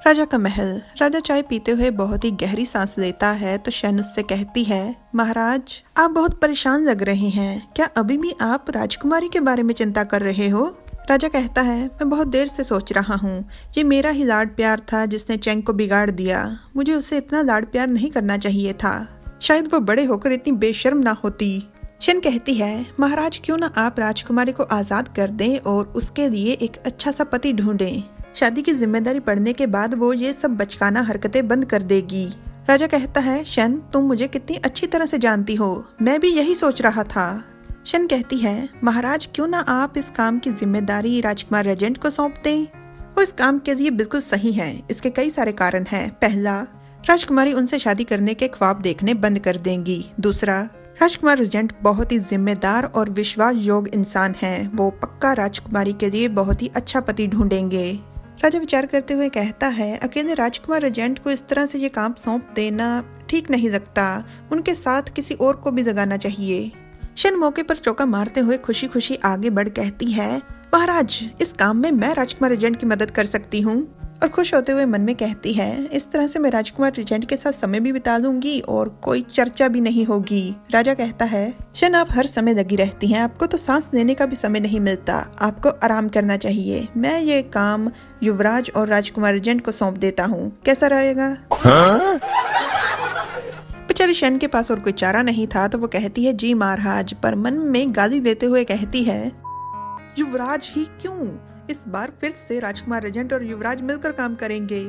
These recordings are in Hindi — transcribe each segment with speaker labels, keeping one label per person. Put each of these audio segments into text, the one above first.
Speaker 1: राजा का महल। राजा चाय पीते हुए बहुत ही गहरी सांस लेता है तो शन उससे कहती है, महाराज आप बहुत परेशान लग रहे हैं, क्या अभी भी आप राजकुमारी के बारे में चिंता कर रहे हो? राजा कहता है, मैं बहुत देर से सोच रहा हूँ, ये मेरा ही लाड प्यार था जिसने चेंग को बिगाड़ दिया। मुझे उसे इतना लाड प्यार नहीं करना चाहिए था, शायद वो बड़े होकर इतनी बेशर्म ना होती। शन कहती है, महाराज क्यों ना आप राजकुमारी को आजाद कर दें और उसके लिए एक अच्छा सा पति ढूंढें। शादी की जिम्मेदारी पड़ने के बाद वो ये सब बचकाना हरकतें बंद कर देगी। राजा कहता है, शन तुम मुझे कितनी अच्छी तरह से जानती हो, मैं भी यही सोच रहा था। शन कहती है, महाराज क्यों ना आप इस काम की जिम्मेदारी राजकुमार रेजेंट को सौंप दें। वो इस काम के लिए बिल्कुल सही है, इसके कई सारे कारण हैं। पहला, राजकुमारी उनसे शादी करने के ख्वाब देखने बंद कर देंगी। दूसरा, राजकुमार रेजेंट बहुत ही जिम्मेदार और विश्वास योग्य इंसान हैं, वो पक्का राजकुमारी के लिए बहुत ही अच्छा पति ढूंढेंगे। राजा विचार करते हुए कहता है, अकेले राजकुमार रेजेंट को इस तरह से ये काम सौंप देना ठीक नहीं लगता, उनके साथ किसी और को भी लगाना चाहिए। शन मौके पर चौका मारते हुए खुशी खुशी आगे बढ़ कहती है, महाराज इस काम में मैं राजकुमार रेजेंट की मदद कर सकती हूँ। और खुश होते हुए मन में कहती है, इस तरह से मैं राजकुमार रेजेंट के साथ समय भी बिता लूंगी और कोई चर्चा भी नहीं होगी। राजा कहता है, शन आप हर समय लगी रहती हैं, आपको तो सांस लेने का भी समय नहीं मिलता, आपको आराम करना चाहिए। मैं ये काम युवराज और राजकुमार रेजेंट को सौंप देता हूँ, कैसा रहेगा? बेचारी शन के पास और कोई चारा नहीं था तो वो कहती है, जी महाराज, पर मन में गाली देते हुए कहती है, युवराज ही क्यों, इस बार फिर से राजकुमार रेजेंट और युवराज मिलकर काम करेंगे।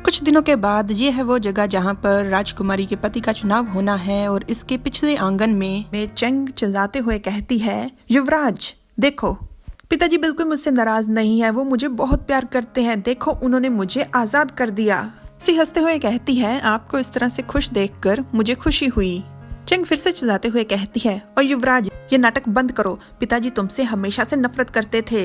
Speaker 1: कुछ दिनों के बाद ये है वो जगह जहाँ पर राजकुमारी के पति का चुनाव होना है और इसके पिछले आंगन में चेंग चिल्लाते हुए कहती है, युवराज देखो, पिताजी बिल्कुल मुझसे नाराज नहीं है, वो मुझे बहुत प्यार करते हैं, देखो उन्होंने मुझे आजाद कर दिया। सी हंसते हुए कहती है, आपको इस तरह से खुश देखकर मुझे खुशी हुई। चेंग फिर से चिल्लाते हुए कहती है, और युवराज ये नाटक बंद करो, पिताजी तुमसे हमेशा से नफरत करते थे,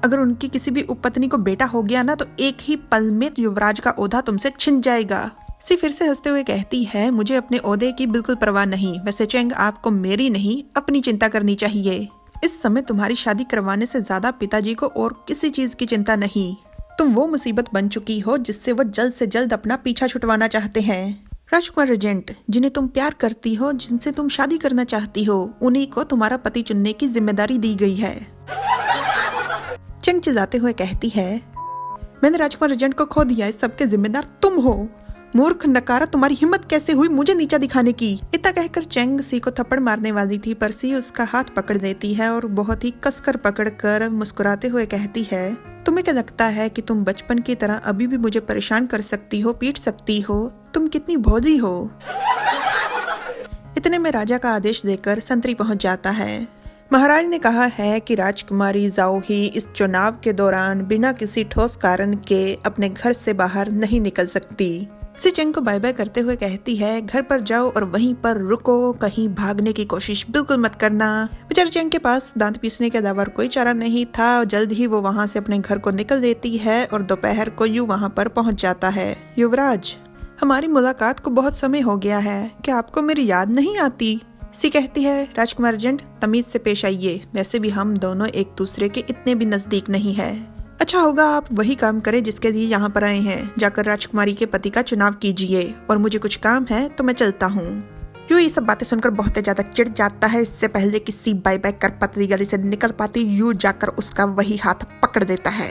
Speaker 1: अगर उनकी किसी भी उपपत्नी को बेटा हो गया ना तो एक ही पल में युवराज का ओहदा तुमसे छिन जाएगा। सी फिर से हंसते हुए कहती है, मुझे अपने ओहदे की बिल्कुल परवाह नहीं, वैसे चेंग आपको मेरी नहीं अपनी चिंता करनी चाहिए। इस समय तुम्हारी शादी करवाने से ज्यादा पिताजी को और किसी चीज की चिंता नहीं, तुम वो मुसीबत बन चुकी हो जिससे वो जल्द से जल्द अपना पीछा छुटवाना चाहते हैं। राजकुमार रेजेंट जिन्हें तुम प्यार करती हो, जिनसे तुम शादी करना चाहती हो, उन्हीं को तुम्हारा पति चुनने की जिम्मेदारी दी गई है। चेंग चिल्लाते हुए कहती है, मैंने राजकुमार रेजेंट को खो दिया, इस सबके जिम्मेदार तुम हो। मूर्ख नकारा, तुम्हारी हिम्मत कैसे हुई मुझे नीचा दिखाने की। इतना कहकर चेंग सी को थप्पड़ मारने वाली थी, पर सी उसका हाथ पकड़ लेती है और बहुत ही कसकर पकड़कर मुस्कुराते हुए कहती है, तुम्हें क्या लगता है कि तुम बचपन की तरह अभी भी मुझे परेशान कर सकती हो, पीट सकती हो? तुम कितनी भोली हो। इतने में राजा का आदेश देकर संतरी पहुंच जाता है। महाराज ने कहा है कि राजकुमारी जाओ ही इस चुनाव के दौरान बिना किसी ठोस कारण के अपने घर से बाहर नहीं निकल सकती। सी चेंग को बाय बाय करते हुए कहती है, घर पर जाओ और वहीं पर रुको, कहीं भागने की कोशिश बिल्कुल मत करना। बेचारे चेंग के पास दांत पीसने के अलावा कोई चारा नहीं था और जल्द ही वो वहाँ से अपने घर को निकल देती है और दोपहर को यू वहाँ पर पहुँच जाता है। युवराज हमारी मुलाकात को बहुत समय हो गया है, क्या आपको मेरी याद नहीं आती? सी कहती है, राजकुमार रेजेंट तमीज से पेश आइए, वैसे भी हम दोनों एक दूसरे के इतने भी नजदीक नहीं है। अच्छा होगा आप वही काम करें जिसके लिए यहाँ पर आए हैं, जाकर राजकुमारी के पति का चुनाव कीजिए और मुझे कुछ काम है तो मैं चलता हूँ। यूँ ये सब बातें सुनकर बहुत ज्यादा चिढ़ जाता है। इससे पहले कि सी बाय बाय कर पतली गली से निकल पाती, यू जाकर उसका वही हाथ पकड़ देता है।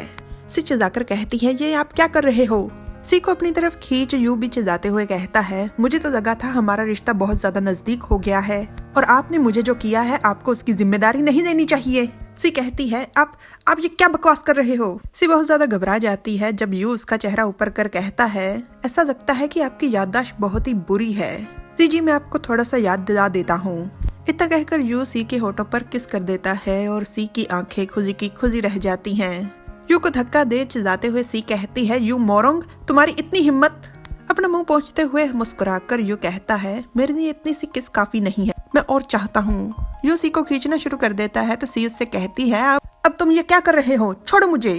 Speaker 1: सी चिल्लाकर कहती है, ये आप क्या कर रहे हो? सी को अपनी तरफ खींच यू भी चिल्लाते हुए कहता है, मुझे तो लगा था हमारा रिश्ता बहुत ज्यादा नजदीक हो गया है और आपने मुझे जो किया है आपको उसकी जिम्मेदारी नहीं लेनी चाहिए। सी कहती है, आप ये क्या बकवास कर रहे हो? सी बहुत ज्यादा घबरा जाती है जब यू उसका चेहरा ऊपर कर कहता है, ऐसा लगता है कि आपकी याददाश्त बहुत ही बुरी है। जी मैं आपको थोड़ा सा याद दिला देता हूँ। इतना कहकर यू सी के होठों पर किस कर देता है और सी की आंखें खुली की खुली रह जाती हैं। यू को धक्का दे चिल्लाते हुए सी कहती है, यू मोरोंग तुम्हारी इतनी हिम्मत। अपना मुंह पोंछते हुए मुस्कुराकर यू कहता है, मेरे लिए इतनी सी किस काफी नहीं है, मैं और चाहता हूँ। यू सी को खींचना शुरू कर देता है तो सी उससे कहती है, अब तुम ये क्या कर रहे हो, छोड़ो मुझे।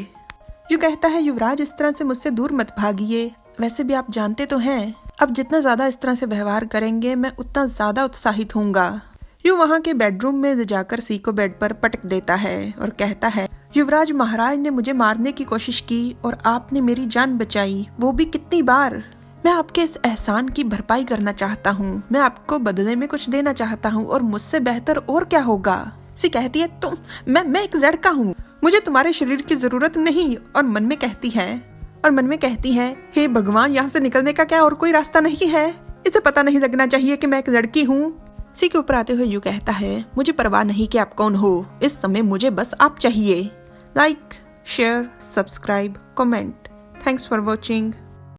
Speaker 1: यू कहता है, युवराज इस तरह से मुझसे दूर मत भागिए, वैसे भी आप जानते तो हैं अब जितना ज्यादा इस तरह से व्यवहार करेंगे मैं उतना ज्यादा उत्साहित होऊंगा। यू वहाँ के बेडरूम में जाकर सी को बेड पर पटक देता है और कहता है, युवराज महाराज ने मुझे मारने की कोशिश की और आपने मेरी जान बचाई, वो भी कितनी बार। मैं आपके इस एहसान की भरपाई करना चाहता हूँ। मैं आपको बदले में कुछ देना चाहता हूँ और मुझसे बेहतर और क्या होगा। सी कहती है तुम मैं एक लड़का हूँ, मुझे तुम्हारे शरीर की जरूरत नहीं। और मन में कहती है हे भगवान, यहाँ से निकलने का क्या और कोई रास्ता नहीं है? इसे पता नहीं लगना चाहिए कि मैं एक लड़की हूँ। सी के ऊपर आते हुए यू कहता है मुझे परवाह नहीं कि आप कौन हो, इस समय मुझे बस आप चाहिए। Like, share, subscribe, comment. Thanks for watching.